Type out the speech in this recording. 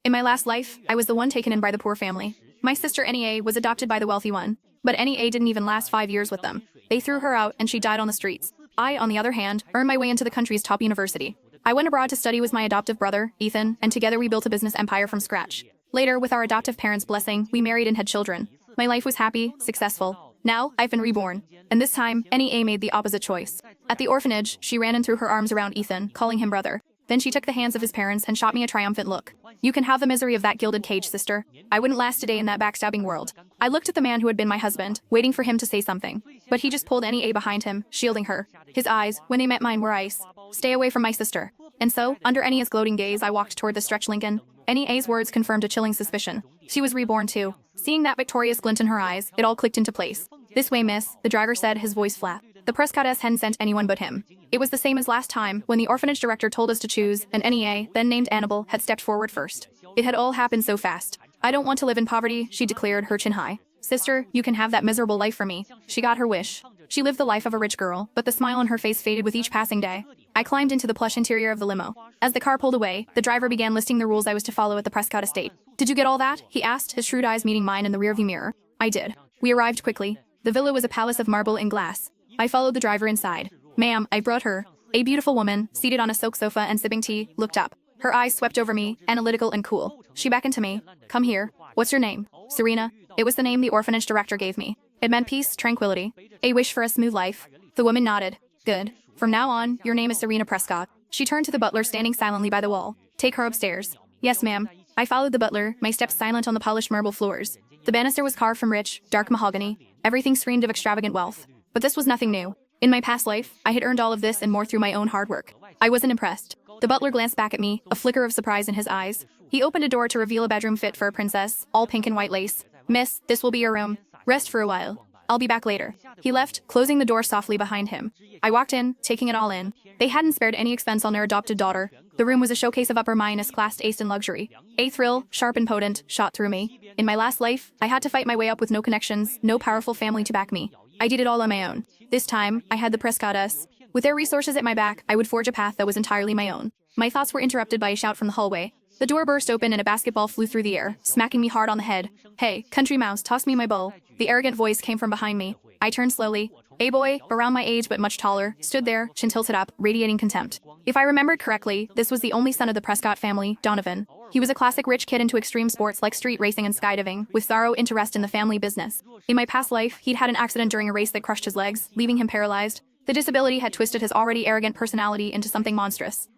In my last life, I was the one taken in by the poor family. My sister NEA was adopted by the wealthy one, but NEA didn't even last 5 years with them. They threw her out and she died on the streets. I, on the other hand, earned my way into the country's top university. I went abroad to study with my adoptive brother, Ethan, and together we built a business empire from scratch. Later, with our adoptive parents' blessing, we married and had children. My life was happy, successful. Now, I've been reborn. And this time, NEA made the opposite choice. At the orphanage, she ran and threw her arms around Ethan, calling him brother. Then she took the hands of his parents and shot me a triumphant look. You can have the misery of that gilded cage, sister. I wouldn't last a day in that backstabbing world. I looked at the man who had been my husband, waiting for him to say something. But he just pulled NEA behind him, shielding her. His eyes, when they met mine, were ice. Stay away from my sister. And so, under NEA's gloating gaze, I walked toward the stretched Lincoln. NEA's words confirmed a chilling suspicion. She was reborn too. Seeing that victorious glint in her eyes, it all clicked into place. This way, miss, the driver said, his voice flat. The Prescottess hadn't sent anyone but him. It was the same as last time, when the orphanage director told us to choose, and NEA, then named Annabelle, had stepped forward first. It had all happened so fast. I don't want to live in poverty, she declared, her chin high. Sister, you can have that miserable life for me. She got her wish. She lived the life of a rich girl, but the smile on her face faded with each passing day. I climbed into the plush interior of the limo. As the car pulled away, the driver began listing the rules I was to follow at the Prescott estate. Did you get all that? He asked, his shrewd eyes meeting mine in the rearview mirror. I did. We arrived quickly. The villa was a palace of marble and glass. I followed the driver inside. Ma'am, I brought her. A beautiful woman, seated on a silk sofa and sipping tea, looked up. Her eyes swept over me, analytical and cool. She beckoned to me. Come here. What's your name? Serena. It was the name the orphanage director gave me. It meant peace, tranquility, a wish for a smooth life. The woman nodded. Good. From now on, your name is Serena Prescott. She turned to the butler standing silently by the wall. Take her upstairs. Yes, ma'am. I followed the butler, my steps silent on the polished marble floors. The banister was carved from rich, dark mahogany. Everything screamed of extravagant wealth. But this was nothing new. In my past life, I had earned all of this and more through my own hard work. I wasn't impressed. The butler glanced back at me, a flicker of surprise in his eyes. He opened a door to reveal a bedroom fit for a princess, all pink and white lace. Miss, this will be your room. Rest for a while. I'll be back later. He left, closing the door softly behind him. I walked in, taking it all in. They hadn't spared any expense on their adopted daughter. The room was a showcase of upper minus class taste and luxury. A thrill, sharp and potent, shot through me. In my last life, I had to fight my way up with no connections, no powerful family to back me. I did it all on my own. This time, I had the Prescottess. With their resources at my back, I would forge a path that was entirely my own. My thoughts were interrupted by a shout from the hallway. The door burst open and a basketball flew through the air, smacking me hard on the head. Hey, country mouse, toss me my bowl. The arrogant voice came from behind me. I turned slowly. A boy, around my age but much taller, stood there, chin tilted up, radiating contempt. If I remembered correctly, this was the only son of the Prescott family, Donovan. He was a classic rich kid into extreme sports like street racing and skydiving, with thorough interest in the family business. In my past life, he'd had an accident during a race that crushed his legs, leaving him paralyzed. The disability had twisted his already arrogant personality into something monstrous.